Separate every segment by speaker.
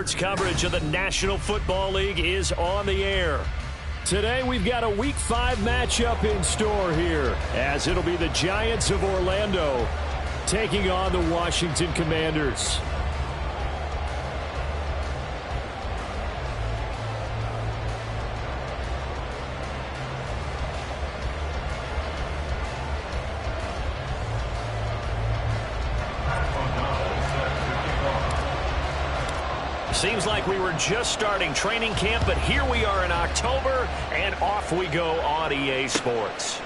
Speaker 1: Sports coverage of the National Football League is on the air. Today we've got a Week 5 matchup in store here, as it'll be the Giants of Orlando taking on the Washington Commanders. Seems like we were just starting training camp, but here we are in October, and off we go on EA Sports.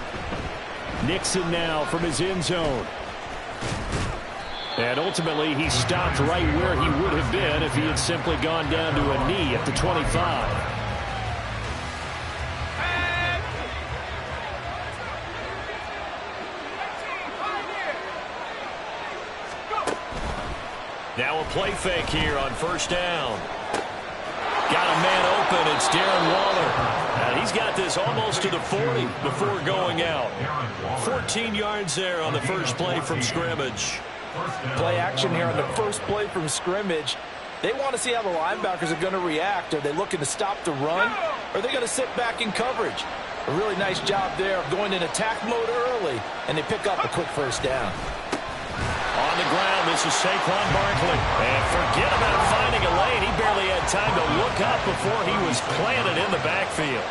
Speaker 1: Nixon now from his end zone. And ultimately, he stopped right where he would have been if he had simply gone down to a knee at the 25. Now a play fake here on first down. Got a man open. It's Darren Waller. And he's got this almost to the 40 before going out. 14 yards there on the first play from scrimmage.
Speaker 2: Play action here on the first play from scrimmage. They want to see how the linebackers are going to react. Are they looking to stop the run? Or are they going to sit back in coverage? A really nice job there of going in attack mode early, and they pick up a quick first down.
Speaker 1: On the ground, this is Saquon Barkley. And forget about finding a lane. He barely had time to look up before he was planted in the backfield.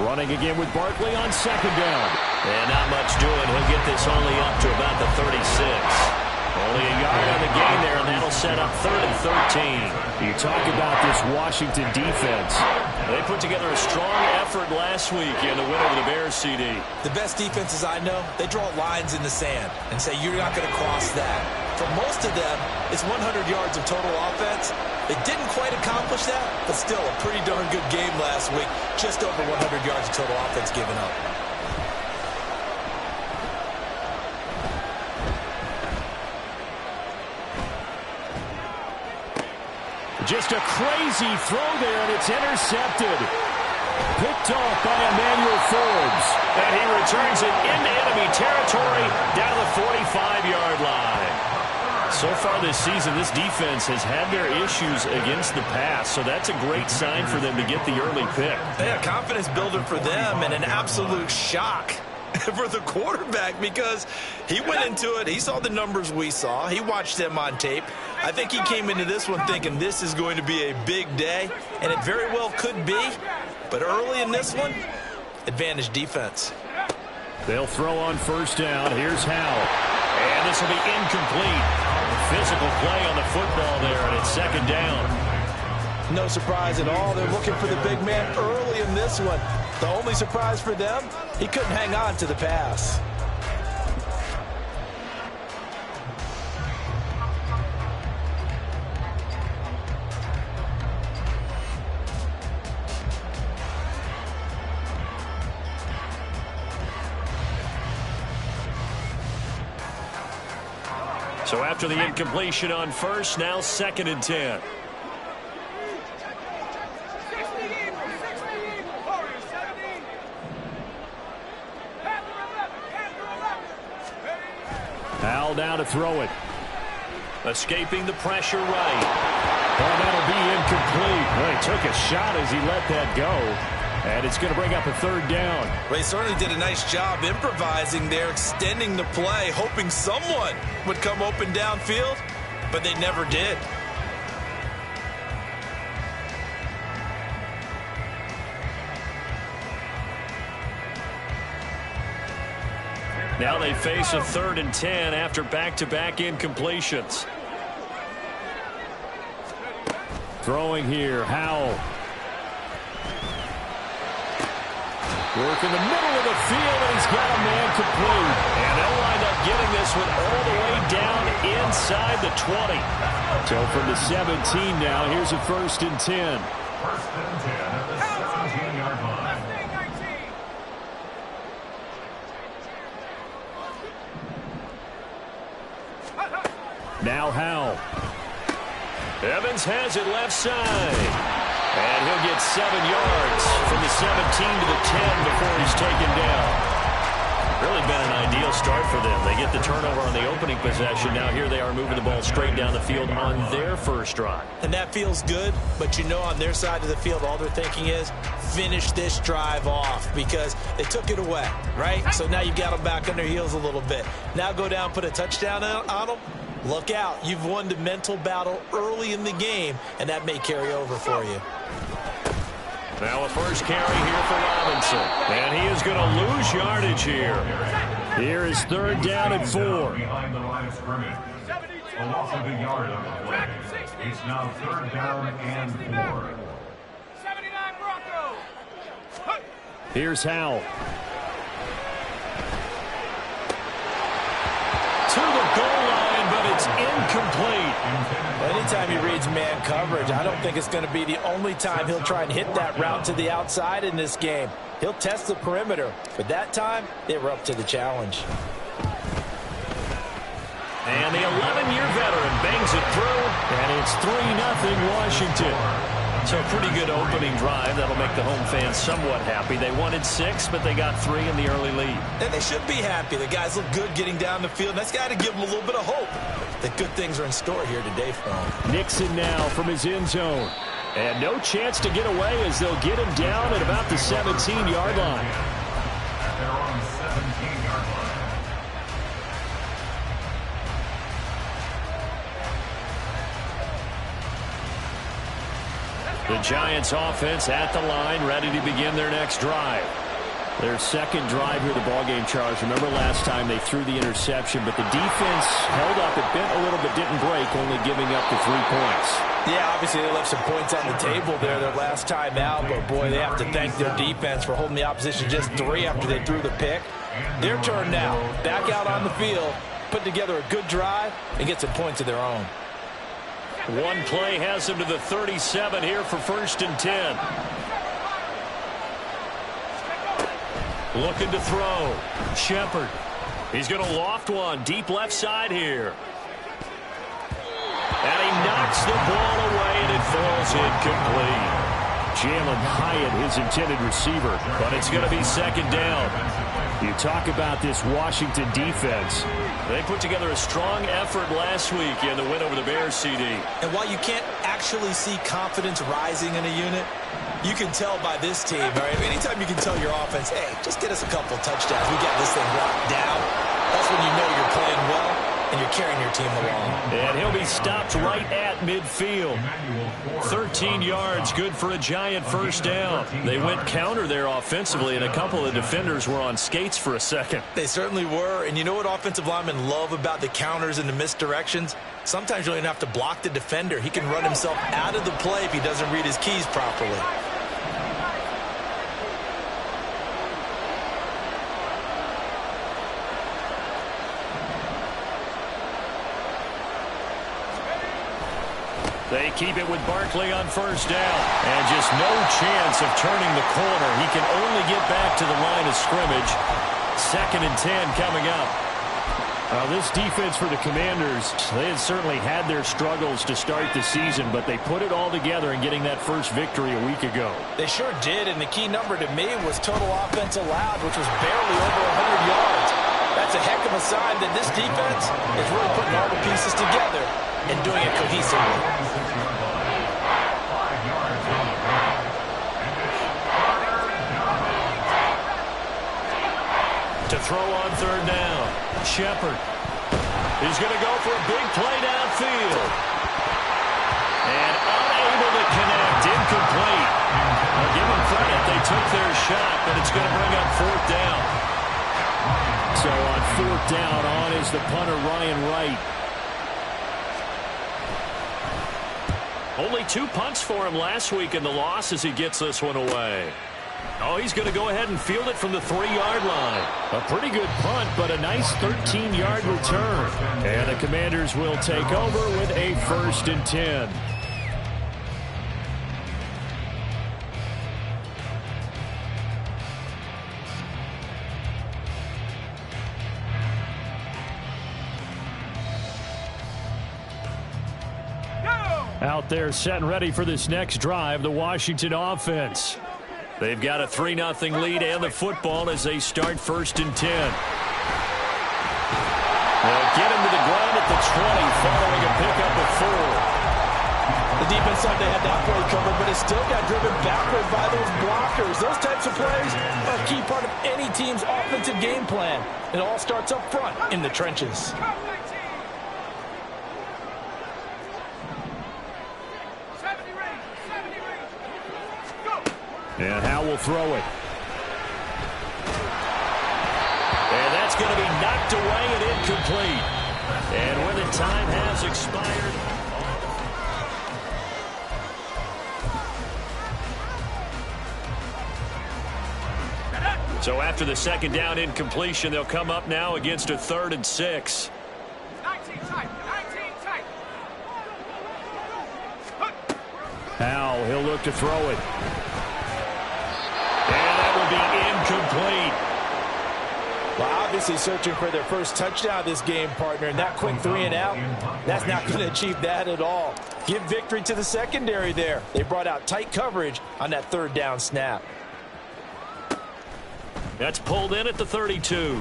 Speaker 1: Running again with Barkley on second down. And not much doing. He'll get this only up to about the 36. Only a yard on the gain there, and that'll set up 3rd and 13. You talk about this Washington defense. They put together a strong effort last week in the win over the Bears, CD.
Speaker 2: The best defenses I know, they draw lines in the sand and say you're not going to cross that. For most of them, it's 100 yards of total offense. They didn't quite accomplish that, but still a pretty darn good game last week. Just over 100 yards of total offense given up.
Speaker 1: Just a crazy throw there, and it's intercepted. Picked off by Emmanuel Forbes. And he returns it into enemy territory down to the 45-yard line. So far this season, this defense has had their issues against the pass, so that's a great sign for them to get the early pick.
Speaker 2: Yeah, confidence builder for them and an absolute shock for the quarterback, because he went into it, he saw the numbers we saw, he watched them on tape. I think he came into this one thinking this is going to be a big day, and it very well could be, but early in this one, advantage defense.
Speaker 1: They'll throw on first down. Here's Howell, and this will be incomplete. Physical play on the football there, and it's second down.
Speaker 2: No surprise at all. They're looking for the big man early in this one. The only surprise for them, he couldn't hang on to the pass.
Speaker 1: So after the incompletion on first, now 2nd and 10. Howell down to throw it. Escaping the pressure right. Oh, that'll be incomplete. Well, he took a shot as he let that go. And it's going to bring up a 3rd down.
Speaker 2: Well, he certainly did a nice job improvising there, extending the play, hoping someone would come open downfield, but they never did.
Speaker 1: Now they face a 3rd and 10 after back-to-back incompletions. Throwing here, Howell. Work in the middle of the field, and he's got a man complete. And they'll wind up getting this one all the way down inside the 20. So from the 17 now, here's a 1st and 10.
Speaker 3: 1st and 10 at the 17-yard line.
Speaker 1: Now Howell. Evans has it left side. And he'll get 7 yards from the 17 to the 10 before he's taken down. Really been an ideal start for them. They get the turnover on the opening possession. Now here they are moving the ball straight down the field on their first drive.
Speaker 2: And that feels good, but you know on their side of the field, all they're thinking is finish this drive off because they took it away, right? So now you've got them back on their heels a little bit. Now go down, put a touchdown on them. Look out. You've won the mental battle early in the game, and that may carry over for you.
Speaker 1: Now a first carry here for Robinson. And he is going to lose yardage here. Here is 3rd down and 4.
Speaker 3: Behind the line of scrimmage. A loss of a yard on the play. It's now 3rd down and 4.
Speaker 4: 79 Broncos.
Speaker 1: Here's Howell. To the goal line, but it's incomplete.
Speaker 2: Anytime he reads man coverage, I don't think it's going to be the only time he'll try and hit that route to the outside in this game. He'll test the perimeter, but that time they were up to the challenge.
Speaker 1: And the 11-year veteran bangs it through, and it's 3-0 Washington. So a pretty good opening drive. That'll make the home fans somewhat happy. They wanted 6, but they got 3 in the early lead.
Speaker 2: And they should be happy. The guys look good getting down the field. And that's got to give them a little bit of hope that good things are in store here today for them.
Speaker 1: Nixon now from his end zone. And no chance to get away as they'll get him down at about the 17-yard line.
Speaker 3: They're on the 17-yard line.
Speaker 1: The Giants offense at the line, ready to begin their next drive. Their second drive here, the ballgame, Charles. Remember last time they threw the interception, but the defense held up. It bent a little but didn't break, only giving up the 3 points.
Speaker 2: Yeah, obviously they left some points on the table there their last time out, but boy, they have to thank their defense for holding the opposition just 3 after they threw the pick. Their turn now. Back out on the field, put together a good drive, and get some points of their own.
Speaker 1: One play has them to the 37 here for 1st and 10. Looking to throw. Shepard. He's going to loft one deep left side here. And he knocks the ball away, and it falls incomplete. Jalen Hyatt, his intended receiver, but it's going to be 2nd down. You talk about this Washington defense. They put together a strong effort last week in the win over the Bears, CD.
Speaker 2: And while you can't actually see confidence rising in a unit, you can tell by this team, all right? Anytime you can tell your offense, hey, just get us a couple touchdowns. We got this thing locked down. That's when you know you're playing well and you're carrying your team along.
Speaker 1: And he'll be stopped right at midfield. 13 yards, good for a Giant 1st down. They went counter there offensively, and a couple of defenders were on skates for a second.
Speaker 2: They certainly were. And you know what offensive linemen love about the counters and the misdirections? Sometimes you don't even have to block the defender. He can run himself out of the play if he doesn't read his keys properly.
Speaker 1: They keep it with Barkley on 1st down. And just no chance of turning the corner. He can only get back to the line of scrimmage. 2nd and 10 coming up. This defense for the Commanders, they had certainly had their struggles to start the season, but they put it all together in getting that first victory a week ago.
Speaker 2: They sure did, and the key number to me was total offense allowed, which was barely over 100 yards. That's a heck of a sign that this defense is really putting all the pieces together and doing it cohesively.
Speaker 1: To throw on 3rd down, Shepard. He's going to go for a big play downfield. And unable to connect, incomplete. I'll give them credit. They took their shot, but it's going to bring up 4th down. So on 4th down, on is the punter, Ryan Wright. Only 2 punts for him last week in the loss as he gets this one away. Oh, he's going to go ahead and field it from the 3-yard line. A pretty good punt, but a nice 13-yard return. And the Commanders will take over with a 1st and 10. Out there set and ready for this next drive, the Washington offense. They've got a 3-0 lead and the football as they start 1st and 10. They'll get him to the ground at the 20 following a pickup of 4.
Speaker 2: The defense thought they had that play covered, but it still got driven backward by those blockers. Those types of plays are a key part of any team's offensive game plan. It all starts up front in the trenches.
Speaker 1: And Howe will throw it. And that's going to be knocked away and incomplete. And when the time has expired. So after the 2nd down incompletion, they'll come up now against a 3rd and 6.
Speaker 4: 19 tight.
Speaker 1: Howe, he'll look to throw it. And that will be incomplete.
Speaker 2: Well, obviously searching for their first touchdown this game, partner, and that quick 3 and out, that's not going to achieve that at all. Give victory to the secondary there. They brought out tight coverage on that 3rd down snap.
Speaker 1: That's pulled in at the 32.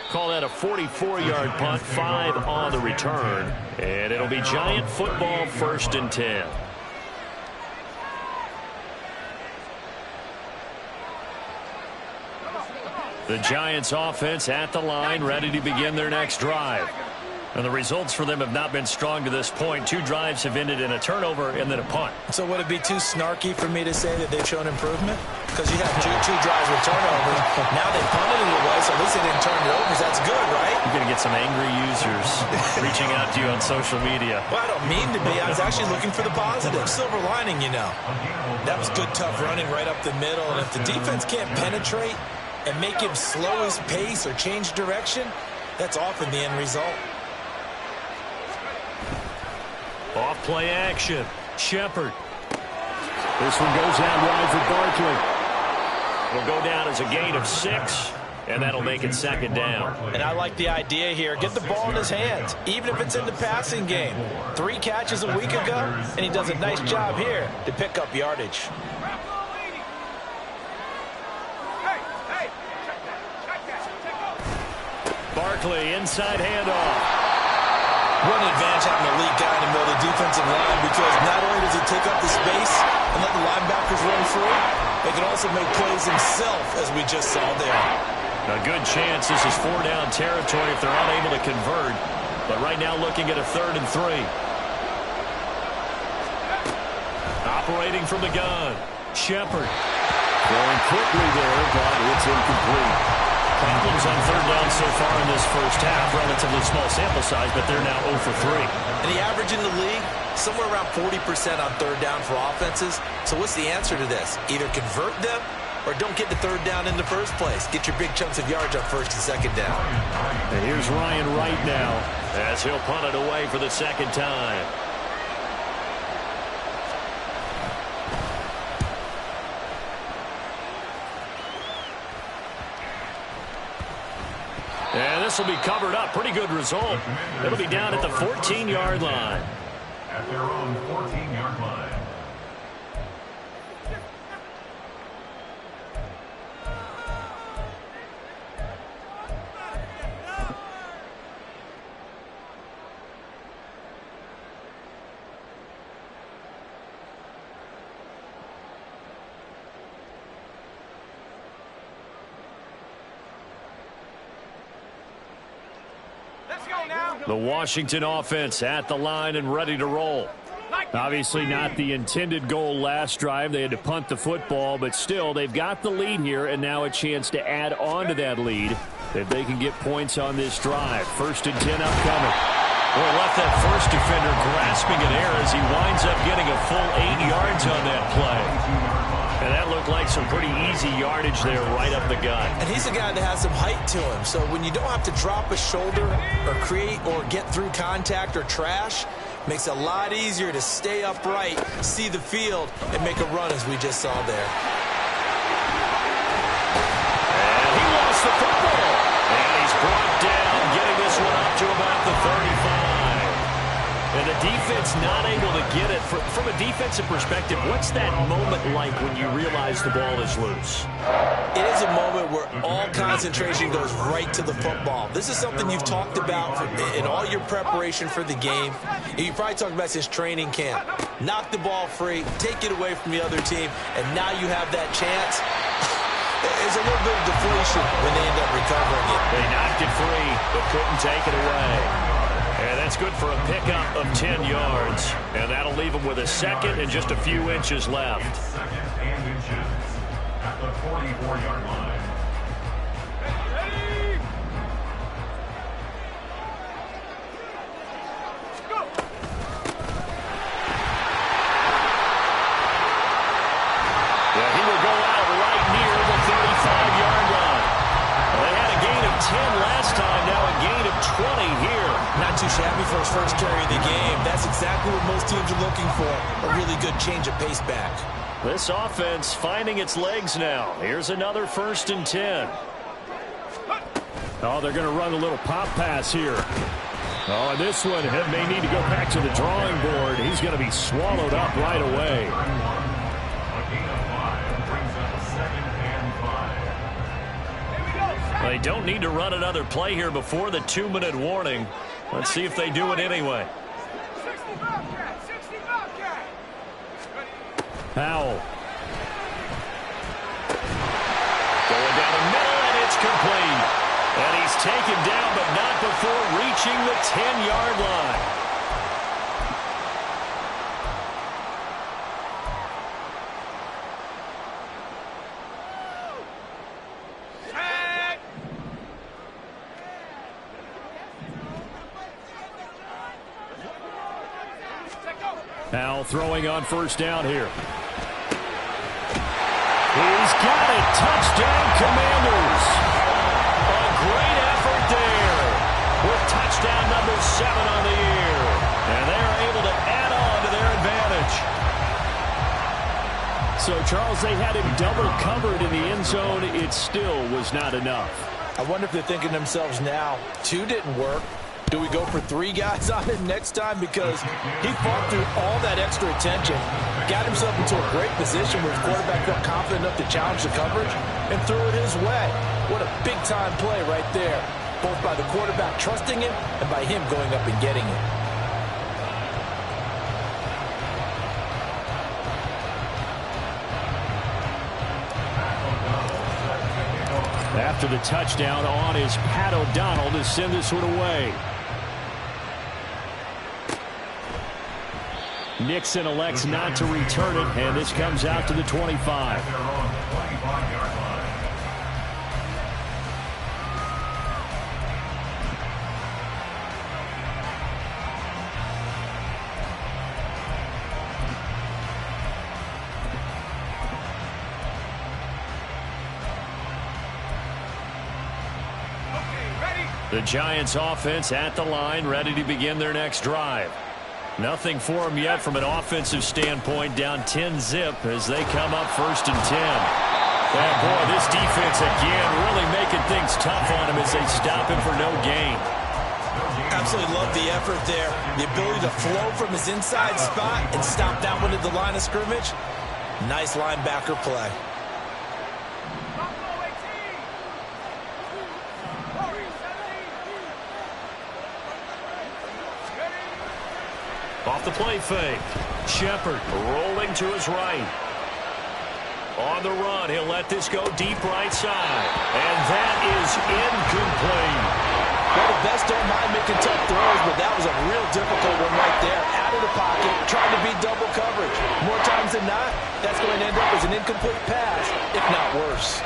Speaker 1: Call that a 44-yard punt, 5 on the return. And it'll be Giant football 1st and 10. The Giants offense at the line, ready to begin their next drive. And the results for them have not been strong to this point. 2 drives have ended in a turnover and then a punt.
Speaker 2: So would it be too snarky for me to say that they've shown improvement? Because you have two drives with turnovers. Now they punted it away, so at least they didn't turn it over. That's good, right?
Speaker 1: You're going to get some angry users reaching out to you on social media.
Speaker 2: Well, I don't mean to be. I was actually looking for the positive. Silver lining, you know. That was good, tough running right up the middle. And if the defense can't penetrate and make him slow his pace or change direction, that's often the end result.
Speaker 1: Off play action. Shepard. This one goes out wide for Barkley. It'll go down as a gain of 6, and that'll make it 2nd down.
Speaker 2: And I like the idea here. Get the ball in his hands, even if it's in the passing game. 3 catches a week ago, and he does a nice job here to pick up yardage.
Speaker 1: Barkley, inside handoff.
Speaker 2: What an advantage having a elite guy in the middle of the defensive line, because not only does he take up the space and let the linebackers run free, they can also make plays himself, as we just saw there.
Speaker 1: A good chance this is 4-down territory if they're unable to convert. But right now looking at a 3rd and 3. Operating from the gun. Shepard. Going quickly there, but it's incomplete. Problems on 3rd down so far in this first half. Relatively small sample size, but they're now 0 for 3.
Speaker 2: And the average in the league, somewhere around 40% on 3rd down for offenses. So what's the answer to this? Either convert them or don't get the 3rd down in the first place. Get your big chunks of yards on 1st and 2nd down.
Speaker 1: And here's Ryan Wright now as he'll punt it away for the 2nd time. And this will be covered up. Pretty good result. It'll be down at the 14-yard line.
Speaker 3: At their own 14-yard line.
Speaker 1: The Washington offense at the line and ready to roll. Obviously not the intended goal last drive. They had to punt the football, but still they've got the lead here and now a chance to add on to that lead if they can get points on this drive. 1st and 10 upcoming. Boy, left that first defender grasping at air as he winds up getting a full 8 yards on that play. And that looked like some pretty easy yardage there right up the gut.
Speaker 2: And he's a guy that has some height to him. So when you don't have to drop a shoulder or create or get through contact or trash, makes it a lot easier to stay upright, see the field, and make a run as we just saw there.
Speaker 1: And he lost the football. And he's brought down, getting this one up to about the 35. And the defense not able to get it. From a defensive perspective, what's that moment like when you realize the ball is loose?
Speaker 2: It is a moment where all concentration goes right to the football. This is something you've talked about in all your preparation for the game. You probably talked about since training camp. Knock the ball free, take it away from the other team, and now you have that chance. There's a little bit of deflation when they end up recovering it.
Speaker 1: They knocked it free, but couldn't take it away. And that's good for a pickup of 10 yards. And that'll leave them with a second and just a few inches left.
Speaker 3: Second and inches at the 44-yard line.
Speaker 1: Yeah, he will go out right near the 35-yard line. They had a gain of 10 last time, now a gain of 20 here.
Speaker 2: Not too shabby for his first carry of the game. That's exactly what most teams are looking for. A really good change of pace back.
Speaker 1: This offense finding its legs now. Here's another 1st and 10. Oh, they're going to run a little pop pass here. Oh, and this one may need to go back to the drawing board. He's going to be swallowed up right away.
Speaker 3: A gain of 5 brings up 2nd and 5.
Speaker 1: They don't need to run another play here before the 2-minute warning. Let's see if they do it anyway.
Speaker 4: 60 Bobcat, 60 Bobcat.
Speaker 1: Powell. Going down the middle, and it's complete. And he's taken down, but not before reaching the 10-yard line. Powell throwing on 1st down here. He's got it. Touchdown, Commanders. A great effort there with touchdown number 7 on the year. And they're able to add on to their advantage. So, Charles, they had him double covered in the end zone. It still was not enough.
Speaker 2: I wonder if they're thinking to themselves now, 2 didn't work. Do we go for 3 guys on it next time? Because he fought through all that extra attention, got himself into a great position where his quarterback felt confident enough to challenge the coverage and threw it his way. What a big-time play right there, both by the quarterback trusting him and by him going up and getting it.
Speaker 1: After the touchdown on is Pat O'Donnell to send this one away. Nixon elects not to return it, and this comes out to the 25.
Speaker 3: At their own 25-yard line.
Speaker 1: The Giants offense at the line, ready to begin their next drive. Nothing for them yet from an offensive standpoint, down 10-zip as they come up 1st and 10. And boy, this defense again really making things tough on him as they stop him for no gain.
Speaker 2: Absolutely love the effort there. The ability to flow from his inside spot and stop that one at the line of scrimmage. Nice linebacker play.
Speaker 1: Off the play fake. Shepard rolling to his right. On the run, he'll let this go deep right side. And that is incomplete.
Speaker 2: Well, the best don't mind making tough throws, but that was a real difficult one right there. Out of the pocket, trying to beat double coverage. More times than not, that's going to end up as an incomplete pass, if not worse.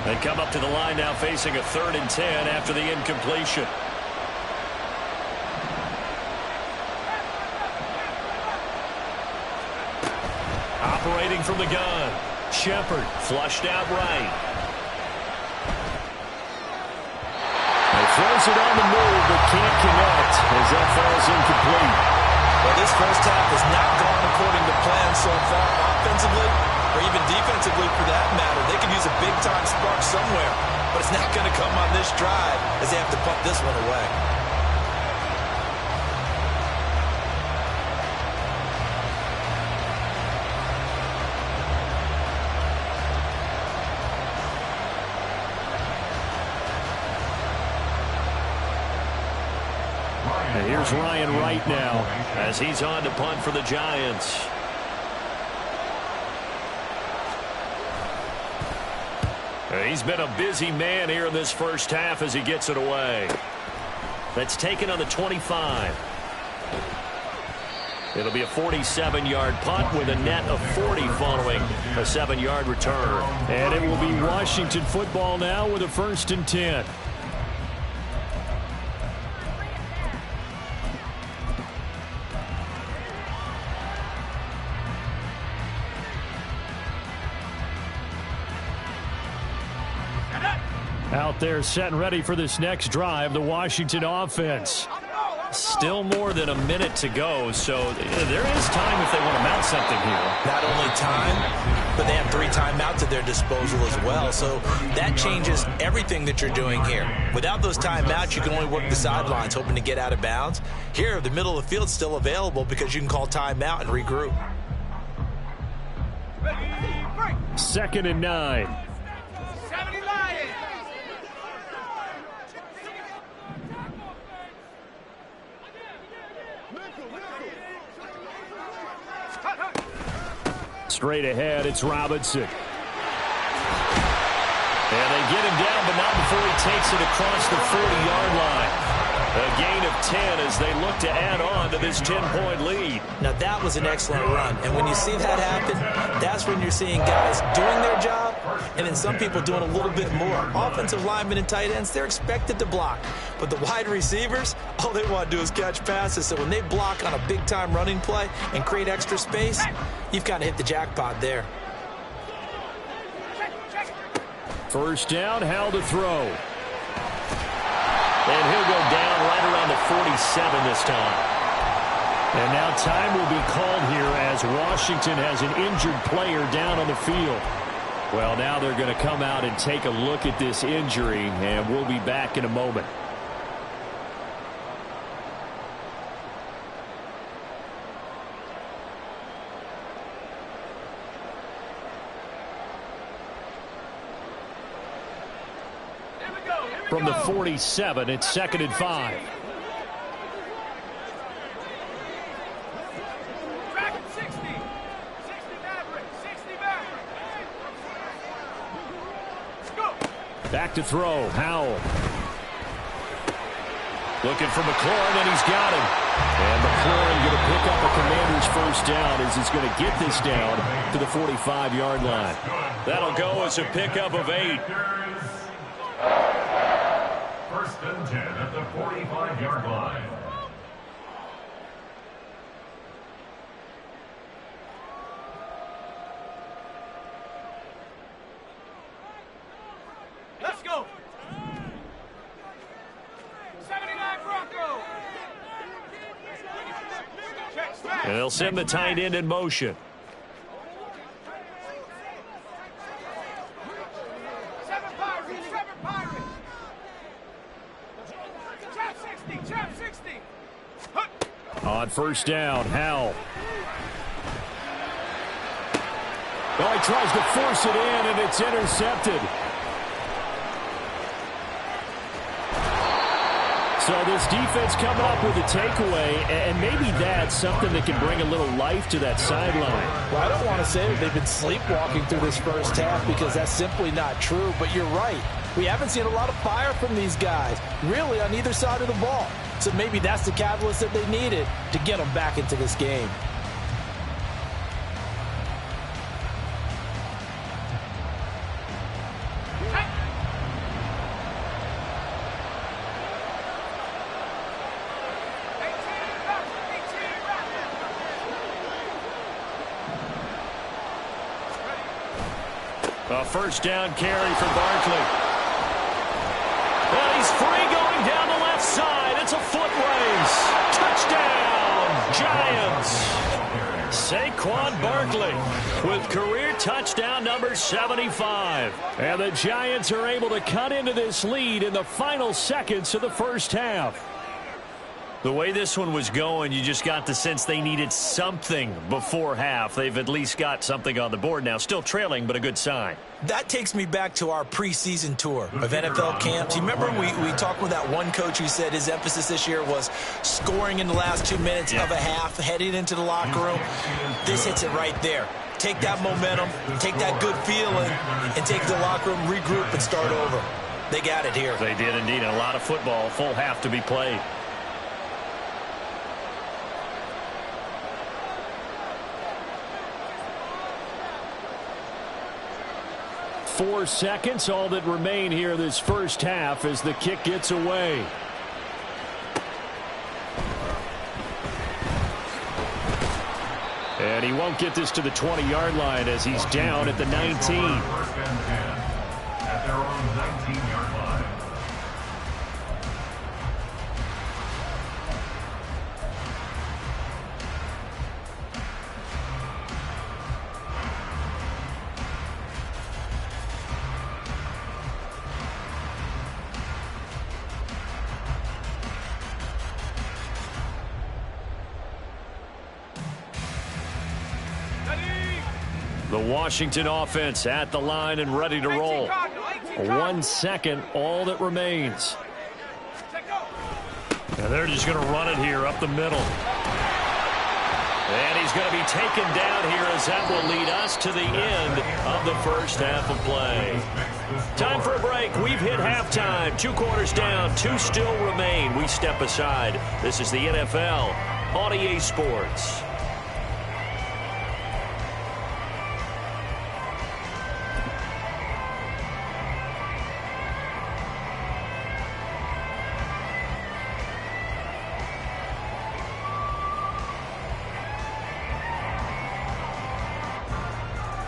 Speaker 1: They come up to the line now facing a 3rd and 10 after the incompletion. Operating from the gun. Shepard flushed out right. He throws it on the move but can't connect as that falls incomplete.
Speaker 2: Well, this first half has not gone according to plan so far offensively or even defensively for that matter. They could use a big-time spark somewhere, but it's not going to come on this drive as they have to punt this one away.
Speaker 1: And here's Ryan Wright now as he's on to punt for the Giants. He's been a busy man here in this first half as he gets it away. That's taken on the 25. It'll be a 47-yard punt with a net of 40 following a 7-yard return.
Speaker 5: And it will be Washington football now with a 1st and 10. Out there set and ready for this next drive, the Washington offense.
Speaker 1: Still more than a minute to go, so there is time if they want to mount something here.
Speaker 2: Not only time, but they have 3 timeouts at their disposal as well, so that changes everything that you're doing here. Without those timeouts, you can only work the sidelines, hoping to get out of bounds. Here, the middle of the field's still available because you can call timeout and regroup.
Speaker 5: 2nd and 9. Straight ahead, it's Robinson.
Speaker 1: And they get him down, but not before he takes it across the 40-yard line. A gain of 10 as they look to add on to this 10-point lead.
Speaker 2: Now, that was an excellent run. And when you see that happen, that's when you're seeing guys doing their job and then some people doing a little bit more. Offensive linemen and tight ends, they're expected to block. But the wide receivers, all they want to do is catch passes. So when they block on a big-time running play and create extra space, you've kind of hit the jackpot there.
Speaker 5: 1st down, Howell to throw.
Speaker 1: And he'll go down right around the 47 this time.
Speaker 5: And now time will be called here as Washington has an injured player down on the field. Well, now they're going to come out and take a look at this injury, and we'll be back in a moment. From the 47, it's 2nd and 5. Back to throw, Howell.
Speaker 1: Looking for McLaurin, and he's got him.
Speaker 5: And McLaurin going to pick up a Commander's 1st down as he's going to get this down to the 45-yard line.
Speaker 1: That'll go as a pickup of 8.
Speaker 3: 1st and 10 at the 45-yard line.
Speaker 4: Let's go. 79 Bronco.
Speaker 1: And they'll send the tight end in motion.
Speaker 4: 7 Pirates. Trap 60.
Speaker 5: On 1st down, Howell. Well, he tries to force it in, and it's intercepted. So this defense coming up with a takeaway, and maybe that's something that can bring a little life to that sideline.
Speaker 2: Well, I don't want to say that they've been sleepwalking through this first half because that's simply not true, but you're right. We haven't seen a lot of fire from these guys, really, on either side of the ball. So maybe that's the catalyst that they needed to get them back into this game.
Speaker 1: A 1st down carry for Barkley. And he's free going down the left side. It's a foot race. Touchdown, Giants. Saquon Barkley with career touchdown number 75.
Speaker 5: And the Giants are able to cut into this lead in the final seconds of the first half. The way this one was going, you just got the sense they needed something before half. They've at least got something on the board now. Still trailing, but a good sign.
Speaker 2: That takes me back to our preseason tour of NFL camps. You remember we talked with that one coach who said his emphasis this year was scoring in the last 2 minutes of a half, heading into the locker room. This hits it right there. Take that momentum, take that good feeling, and take the locker room, regroup, and start over. They got it here.
Speaker 5: They did indeed. And a lot of football, full half to be played. 4 seconds, all that remain here this first half as the kick gets away. And he won't get this to the 20-yard line as he's down at the 19.
Speaker 3: First and 10 at their own 19-yard line.
Speaker 5: The Washington offense at the line and ready to roll. 1 second, all that remains. And they're just going to run it here up the middle. And he's going to be taken down here as that will lead us to the end of the first half of play. Time for a break. We've hit halftime. 2 quarters down, 2 still remain. We step aside. This is the NFL on EA Sports.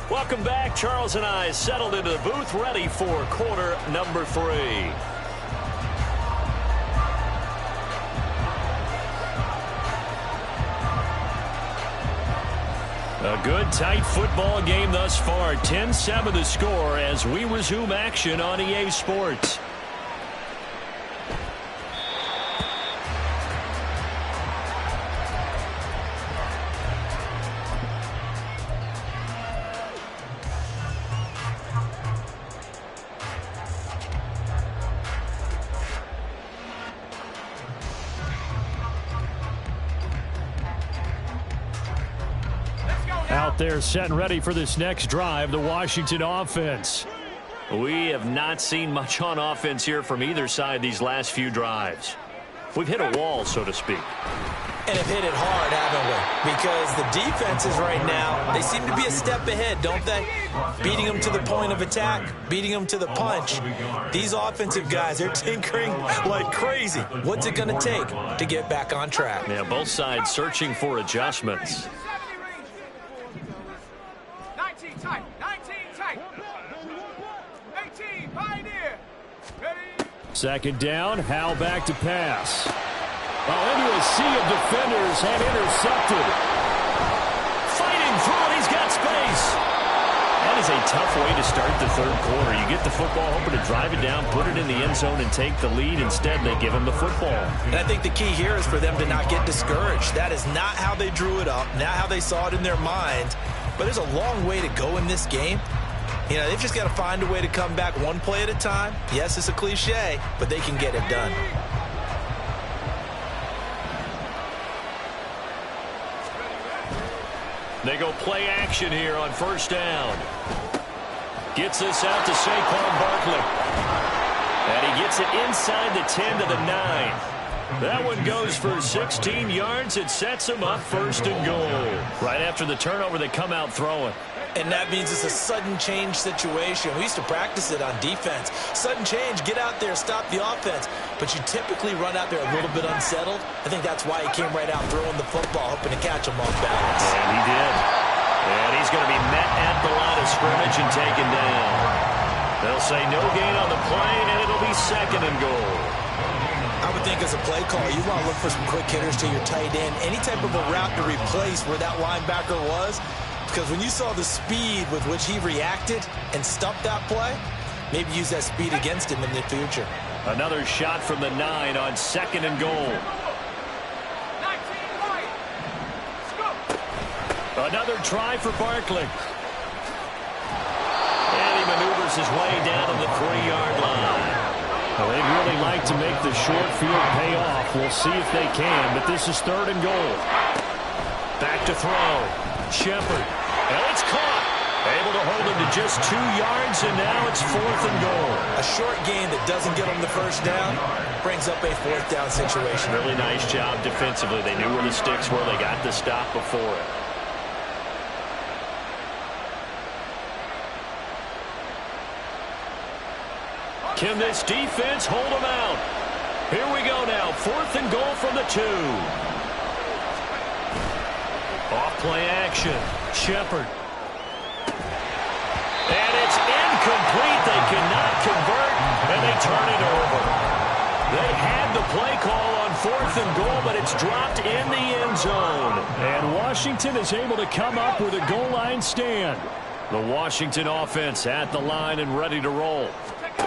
Speaker 5: Welcome back. Charles and I settled into the booth, ready for quarter number 3. A good, tight football game thus far. 10-7 the score as we resume action on EA Sports. Out there set and ready for this next drive, the Washington offense. We have not seen much on offense here from either side these last few drives. We've hit a wall, so to speak.
Speaker 2: And have hit it hard, haven't we? Because the defenses right now, they seem to be a step ahead, don't they? Beating them to the point of attack, beating them to the punch. These offensive guys, they're tinkering like crazy. What's it going to take to get back on track?
Speaker 5: Yeah, both sides searching for adjustments.
Speaker 4: 19 tight, 19 tight. 18, Pioneer. Ready?
Speaker 5: Second down, Howell back to pass. Into a sea of defenders and intercepted. Fighting through it, he's got space. That is a tough way to start the third quarter. You get the football, hoping to drive it down, put it in the end zone, and take the lead. Instead, they give him the football.
Speaker 2: And I think the key here is for them to not get discouraged. That is not how they drew it up, not how they saw it in their mind. But there's a long way to go in this game. You know, they've just got to find a way to come back one play at a time. Yes, it's a cliche, but they can get it done.
Speaker 5: They go play action here on first down. Gets this out to Saquon Barkley. And he gets it inside the 10 to the 9. That one goes for 16 yards. It sets him up first and goal. Right after the turnover, they come out throwing.
Speaker 2: And that means it's a sudden change situation. We used to practice it on defense. Sudden change, get out there, stop the offense. But you typically run out there a little bit unsettled. I think that's why he came right out throwing the football, hoping to catch him off balance.
Speaker 5: And he did. And he's going to be met at the line of scrimmage and taken down. They'll say no gain on the play, and it'll be second and goal.
Speaker 2: I would think as a play call, you want to look for some quick hitters to your tight end. Any type of a route to replace where that linebacker was. Because when you saw the speed with which he reacted and stuffed that play, maybe use that speed against him in the future.
Speaker 5: Another shot from the 9 on second and goal. Another try for Barkley. And he maneuvers his way down to the 3-yard line. Well, they'd really like to make the short field pay off. We'll see if they can, but this is 3rd and goal. Back to throw. Shepard. And it's caught. Able to hold him to just 2 yards, and now it's 4th and goal.
Speaker 2: A short gain that doesn't get them the first down brings up a 4th down situation.
Speaker 5: Really nice job defensively. They knew where the sticks were. They got the stop before it. Can this defense hold them out? Here we go now. 4th and goal from the 2. Off play action. Shepard. And it's incomplete. They cannot convert, and they turn it over. They had the play call on 4th and goal, but it's dropped in the end zone. And Washington is able to come up with a goal line stand. The Washington offense at the line and ready to roll.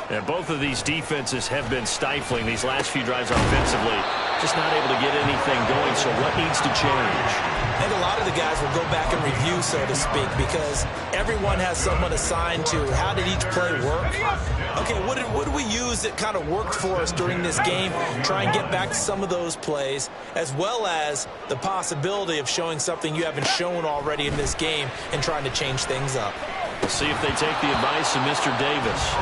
Speaker 5: And both of these defenses have been stifling these last few drives offensively. Just not able to get anything going, so what needs to change?
Speaker 2: I think a lot of the guys will go back and review, so to speak, because everyone has someone assigned to how did each play work. Okay, what did we use that kind of worked for us during this game? Try and get back to some of those plays, as well as the possibility of showing something you haven't shown already in this game and trying to change things up.
Speaker 5: We'll see if they take the advice of Mr. Davis.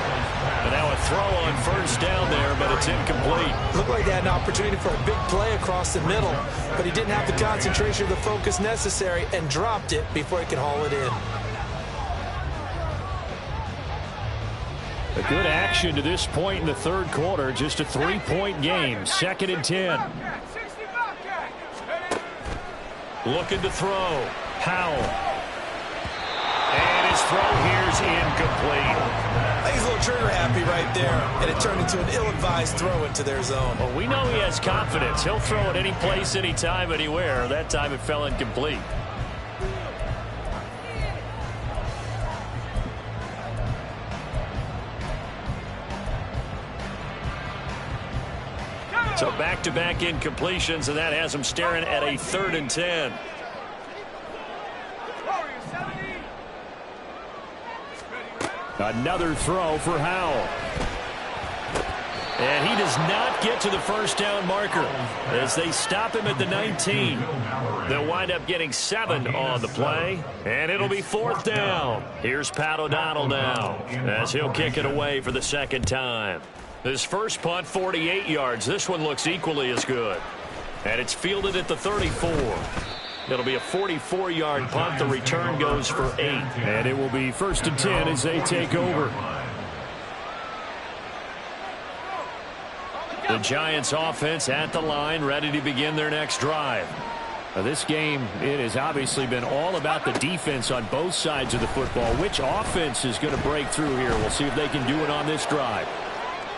Speaker 5: And now a throw on 1st down there, but it's incomplete.
Speaker 2: Looked like they had an opportunity for a big play across the middle, but he didn't have the concentration or the focus necessary and dropped it before he could haul it in.
Speaker 5: A good action to this point in the 3rd quarter. Just a 3-point game. 2nd and 10. Looking to throw. Howell. And his throw here's incomplete.
Speaker 2: I think he's a little trigger happy right there, and it turned into an ill-advised throw into their zone.
Speaker 5: Well, we know he has confidence. He'll throw it any place, anytime, anywhere. That time it fell incomplete. So back-to-back incompletions, and that has him staring at a 3rd and 10. Another throw for Howell. And he does not get to the 1st down marker as they stop him at the 19. They'll wind up getting 7 on the play, and it'll be 4th down. Here's Pat O'Donnell now as he'll kick it away for the 2nd time. His first punt, 48 yards. This one looks equally as good. And it's fielded at the 34. It'll be a 44-yard punt. The return goes for 8. And it will be 1st and 10 as they take over. The Giants offense at the line, ready to begin their next drive. Now, this game, it has obviously been all about the defense on both sides of the football. Which offense is going to break through here? We'll see if they can do it on this drive.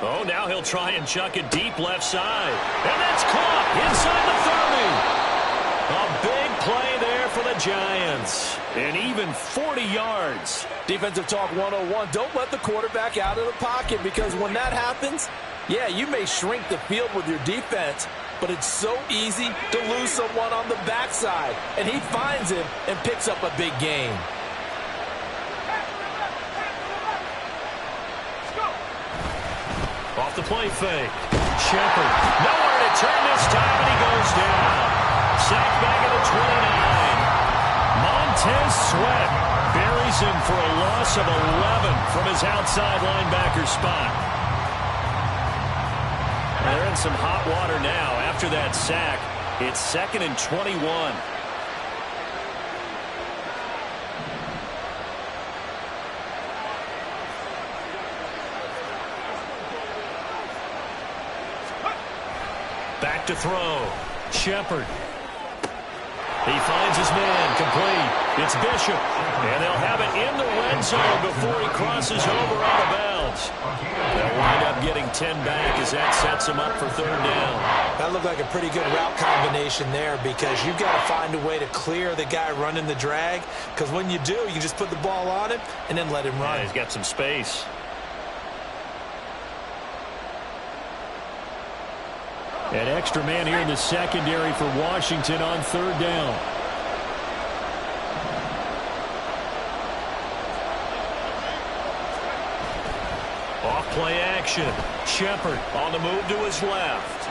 Speaker 5: Oh, now he'll try and chuck it deep left side. And that's caught inside the 30. A big play there for the Giants. And even 40 yards.
Speaker 2: Defensive talk 101. Don't let the quarterback out of the pocket, because when that happens, yeah, you may shrink the field with your defense, but it's so easy to lose someone on the backside. And he finds him and picks up a big gain.
Speaker 5: Off the play fake. Shepard. Nowhere to turn this time, and he goes down. Sacked back at the 29. Montez Sweat buries him for a loss of 11 from his outside linebacker spot. They're in some hot water now after that sack. It's 2nd and 21. Back to throw. Shepard. He finds his man, complete. It's Bishop. And they'll have it in the red zone before he crosses over out of bounds. They'll wind up getting 10 back as that sets him up for 3rd down.
Speaker 2: That looked like a pretty good route combination there, because you've got to find a way to clear the guy running the drag, because when you do, you just put the ball on him and then let him run.
Speaker 5: Yeah, he's got some space. An extra man here in the secondary for Washington on 3rd down.
Speaker 1: Off play action. Shepard on the move to his left.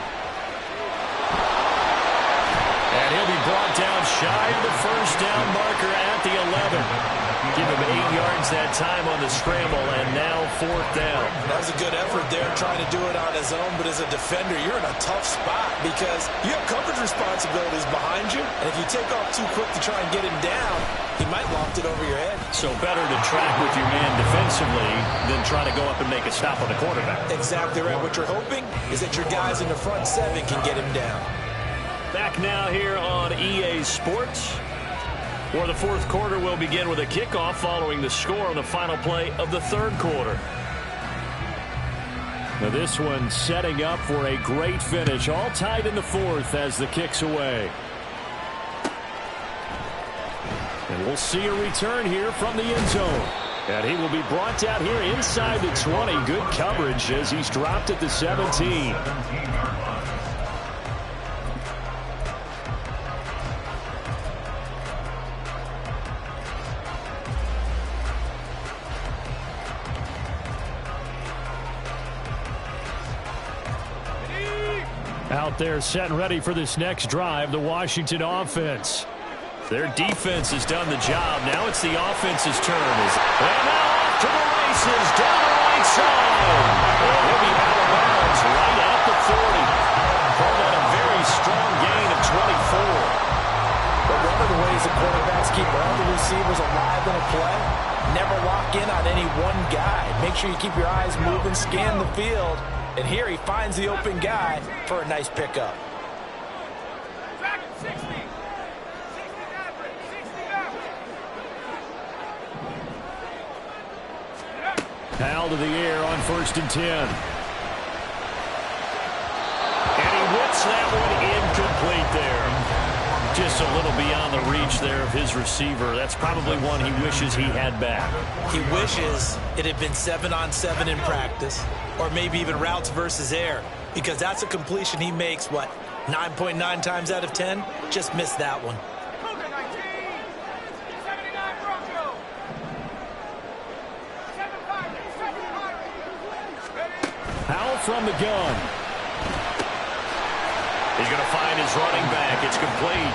Speaker 1: And he'll be brought down shy of the first down marker at the 11. Give him 8 yards that time on the scramble, and now 4th down.
Speaker 2: That was a good effort there trying to do it on his own, but as a defender, you're in a tough spot because you have coverage responsibilities behind you, and if you take off too quick to try and get him down, he might loft it over your head.
Speaker 1: So better to track with your man defensively than try to go up and make a stop on the quarterback.
Speaker 2: Exactly right. What you're hoping is that your guys in the front 7 can get him down.
Speaker 1: Back now here on EA Sports, where the 4th quarter will begin with a kickoff following the score on the final play of the 3rd quarter. Now this one setting up for a great finish, all tied in the 4th as the kick's away. And we'll see a return here from the end zone. And he will be brought down here inside the 20. Good coverage as he's dropped at the 17. Out there set and ready for this next drive, the Washington offense. Their defense has done the job. Now it's the offense's turn. And now off to the races down the right side. He'll be out of bounds right at the 40. Called on a very strong gain of 24.
Speaker 2: But one of the ways the quarterbacks keep all the receivers alive in a play, never lock in on any one guy. Make sure you keep your eyes moving, scan the field. And here he finds the open guy for a nice pickup.
Speaker 5: Powell to the air on 1st and 10. And he whips that one incomplete there. Just a little beyond the reach there of his receiver. That's probably one he wishes he had back.
Speaker 2: He wishes it had been 7-on-7 in practice, or maybe even routes versus air, because that's a completion he makes, 9.9 times out of 10? Just missed that one.
Speaker 5: Powell from the gun. He's going to find his running back. It's complete.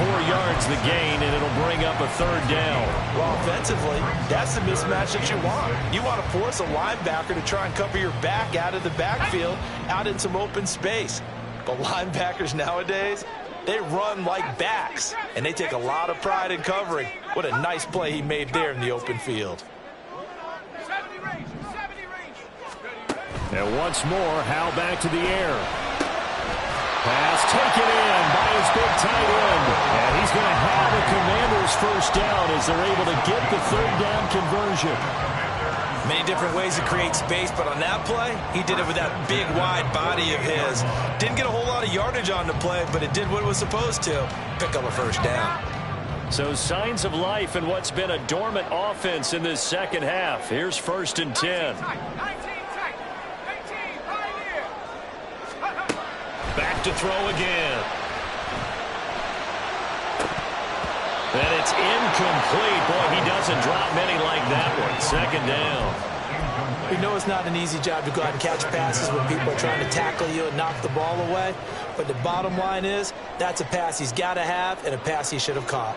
Speaker 5: 4 yards the gain, and it'll bring up a 3rd down.
Speaker 2: Well, offensively, that's the mismatch that you want. You want to force a linebacker to try and cover your back out of the backfield, out in some open space. But linebackers nowadays, they run like backs, and they take a lot of pride in covering. What a nice play he made there in the open field.
Speaker 5: And once more, Howell back to the air. Pass taken in by his big tight end. And he's going to have a Commanders 1st down as they're able to get the 3rd down conversion.
Speaker 2: Many different ways to create space, but on that play, he did it with that big, wide body of his. Didn't get a whole lot of yardage on the play, but it did what it was supposed to. Pick up a 1st down.
Speaker 5: So signs of life in what's been a dormant offense in this 2nd half. Here's 1st and 10. Back to throw again. And it's incomplete. Boy, he doesn't drop many like that one. 2nd down.
Speaker 2: We know it's not an easy job to go out and catch passes when people are trying to tackle you and knock the ball away. But the bottom line is, that's a pass he's got to have and a pass he should have caught.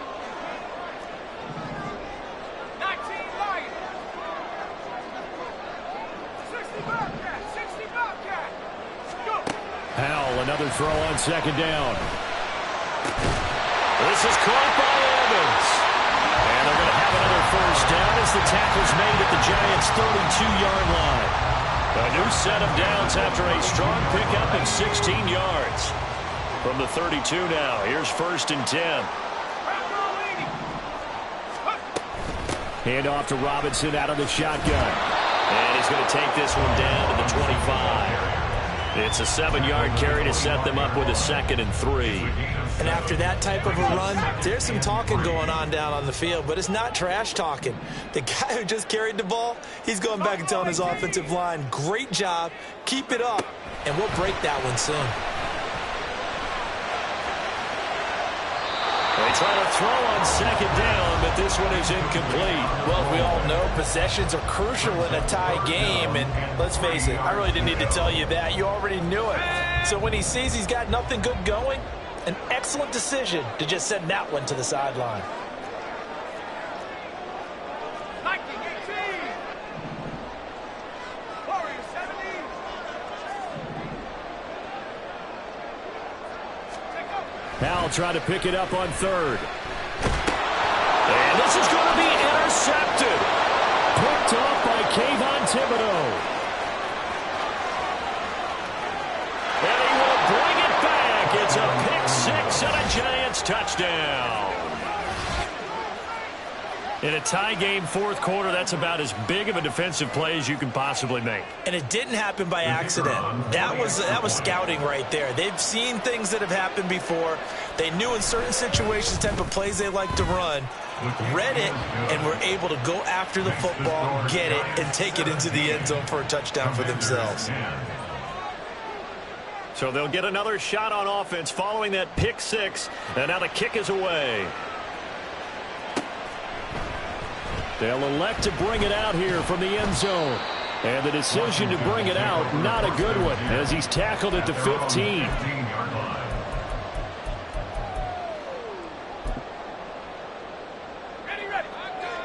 Speaker 5: Powell, another throw on 2nd down. This is caught by Evans. And they're going to have another 1st down as the tackle's made at the Giants' 32-yard line. A new set of downs after a strong pickup of 16 yards. From the 32 now, here's 1st and 10. Hand off to Robinson out of the shotgun. And he's going to take this one down to the 25. It's a 7-yard carry to set them up with a 2nd and 3.
Speaker 2: And after that type of a run, there's some talking going on down on the field, but it's not trash talking. The guy who just carried the ball, he's going back and telling his offensive line, great job, keep it up, and we'll break that one soon.
Speaker 5: They try to throw on 2nd down. but this one is incomplete.
Speaker 2: Well, we all know possessions are crucial in a tie game, and let's face it, I really didn't need to tell you that. You already knew it. So when he sees he's got nothing good going, an excellent decision to just send that one to the sideline.
Speaker 4: 19-18. Warriors 70.
Speaker 5: Powell trying to pick it up on third. And this is going to be intercepted. Picked off by Kayvon Thibodeaux. And he will bring it back. It's a pick six and a Giants touchdown. In a tie game fourth quarter, that's about as big of a defensive play as you can possibly make.
Speaker 2: And it didn't happen by accident. That was scouting right there. They've seen things that have happened before. They knew in certain situations the type of plays they like to run, read it, and were able to go after the football, get it, and take it into the end zone for a touchdown for themselves.
Speaker 5: So they'll get another shot on offense following that pick six, and now the kick is away. They'll elect to bring it out here from the end zone. And the decision to bring it out, not a good one, as he's tackled at the 15.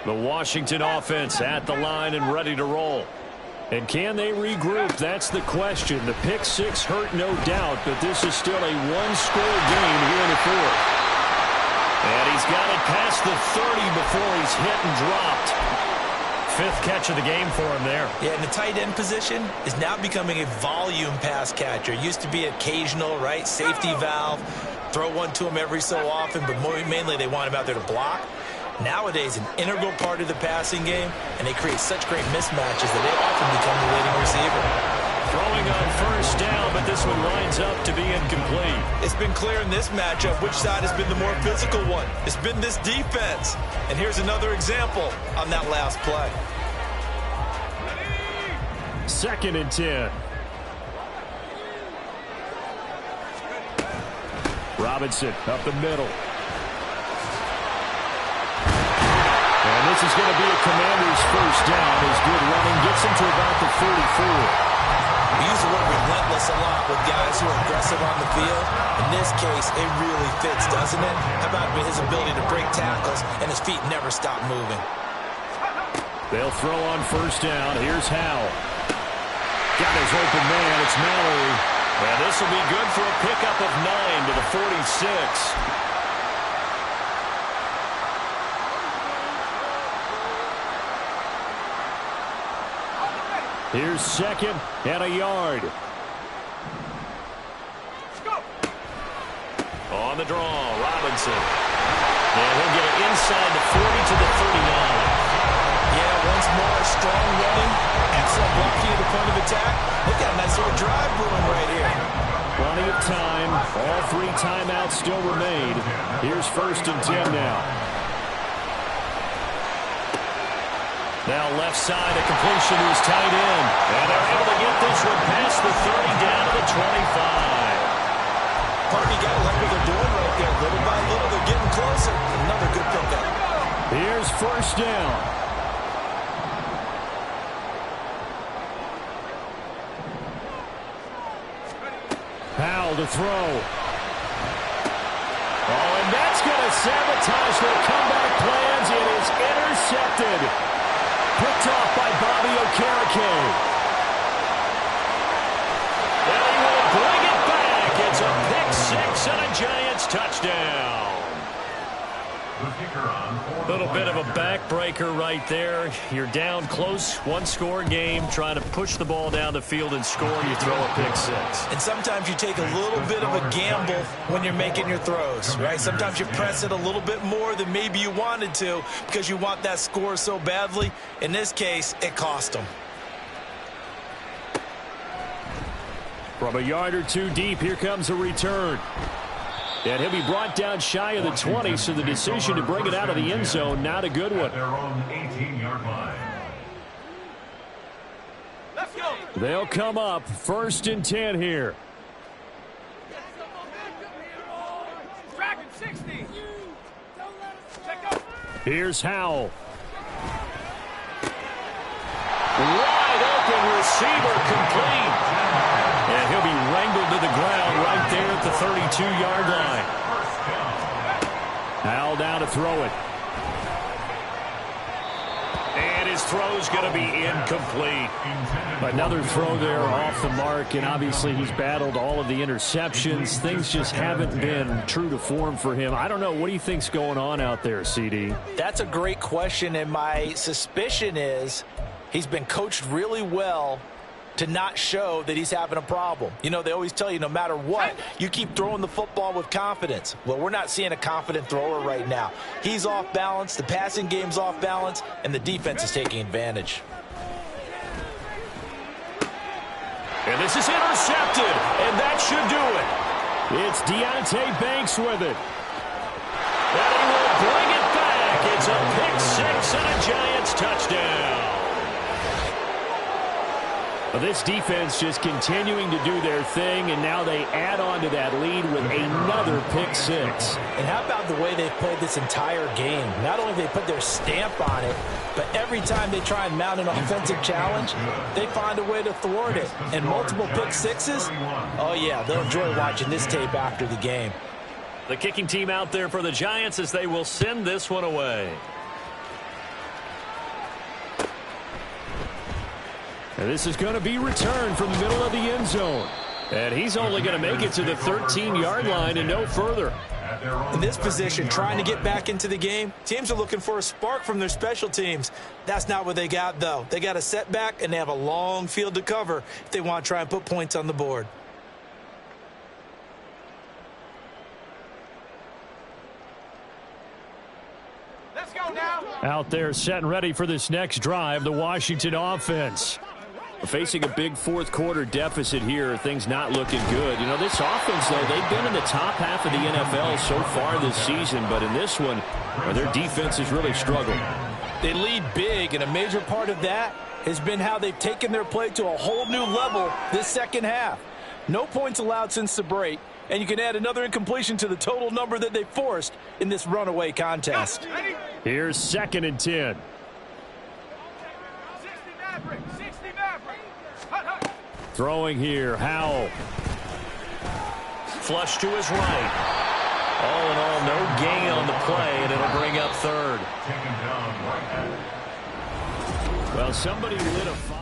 Speaker 5: The Washington offense at the line and ready to roll. And can they regroup? That's the question. The pick six hurt, no doubt, but this is still a one-score game here in the fourth. And he's got it past the 30 before he's hit and dropped. Fifth catch of the game for him there.
Speaker 2: Yeah, and the tight end position is now becoming a volume pass catcher. It used to be occasional, right? Safety valve. Throw one to him every so often, but mainly they want him out there to block. Nowadays, an integral part of the passing game, and they create such great mismatches that they often become the leading receiver.
Speaker 5: Throwing on first down, but this one winds up to be incomplete.
Speaker 2: It's been clear in this matchup which side has been the more physical one. It's been this defense. And here's another example on that last play.
Speaker 5: 2nd and 10. Robinson up the middle. And this is going to be a Commanders first down. His good running gets him to about the 44.
Speaker 2: We use the word relentless a lot with guys who are aggressive on the field. In this case, it really fits, doesn't it? How about his ability to break tackles and his feet never stop moving?
Speaker 5: They'll throw on first down. Here's Howell. Got his open man. It's Mallory. And this will be good for a pickup of 9 to the 46. Here's 2nd and a yard. On the draw, Robinson. And he'll get it inside the 40 to the 39.
Speaker 2: Yeah, once more, strong running. Excellent blocking at the point of attack. Look at a nice little drive brewing right here.
Speaker 5: Plenty of time. All 3 timeouts still remain. Here's 1st and 10 now. Now left side, a completion to his tight end. And they're able to get this one past the 30 down to the 25.
Speaker 2: Party got to like what they're doing right there. Little by little, they're getting closer. Another good pickup.
Speaker 5: Here's first down. Powell to throw. Oh, and that's going to sabotage their comeback plans. It is intercepted. Picked off by Bobby Okereke. And he will bring it back. It's a pick six and a Giants touchdown. A little bit of a backbreaker right there. You're down close, one-score game, trying to push the ball down the field and score. You throw a pick six.
Speaker 2: And sometimes you take a little bit of a gamble when you're making your throws, right? Sometimes you press it a little bit more than maybe you wanted to because you want that score so badly. In this case, it cost them.
Speaker 5: From a yard or two deep, here comes a return. And he'll be brought down shy of the 20, so the decision to bring it out of the end zone, not a good one.
Speaker 3: Their own 18-yard line.
Speaker 4: Let's go.
Speaker 5: They'll come up 1st and 10 here.
Speaker 4: Dragon 60. Check up.
Speaker 5: Here's Howell. Wide open receiver complete. And he'll be wrangled to the ground right there at the 32-yard line. Howell down to throw it. And his throw's going to be incomplete. Another throw there off the mark, and obviously he's battled all of the interceptions. Things just haven't been true to form for him. I don't know. What do you think's going on out there, CD?
Speaker 2: That's a great question, and my suspicion is he's been coached really well to not show that he's having a problem. You know, they always tell you no matter what, you keep throwing the football with confidence. Well, we're not seeing a confident thrower right now. He's off balance, the passing game's off balance, and the defense is taking advantage.
Speaker 5: And this is intercepted, and that should do it. It's Deonte Banks with it. And he will bring it back. It's a pick-6 and a Giants touchdown. Well, this defense just continuing to do their thing, and now they add on to that lead with another pick-6.
Speaker 2: And how about the way they've played this entire game? Not only have they put their stamp on it, but every time they try and mount an offensive challenge, they find a way to thwart it. And multiple pick-6s, oh yeah, they'll enjoy watching this tape after the game.
Speaker 5: The kicking team out there for the Giants as they will send this one away. And this is going to be returned from the middle of the end zone. And he's only going to make it to the 13-yard line and no further.
Speaker 2: In this position, trying to get back into the game, teams are looking for a spark from their special teams. That's not what they got, though. They got a setback, and they have a long field to cover if they want to try and put points on the board.
Speaker 4: Let's go now.
Speaker 5: Out there set and ready for this next drive, the Washington offense. Facing a big fourth-quarter deficit here, things not looking good. You know, this offense, though, they've been in the top half of the NFL so far this season, but in this one, their defense has really struggled.
Speaker 2: They lead big, and a major part of that has been how they've taken their play to a whole new level this second half. No points allowed since the break, and you can add another incompletion to the total number that they forced in this runaway contest.
Speaker 5: Here's 2nd and 10.
Speaker 4: 60 Maverick. Hut, hut.
Speaker 5: Throwing here, Howell. Flush to his right. All in all, no gain on the play, and it'll bring up 3rd.
Speaker 3: Taken down right at.
Speaker 5: Well, somebody lit a fire.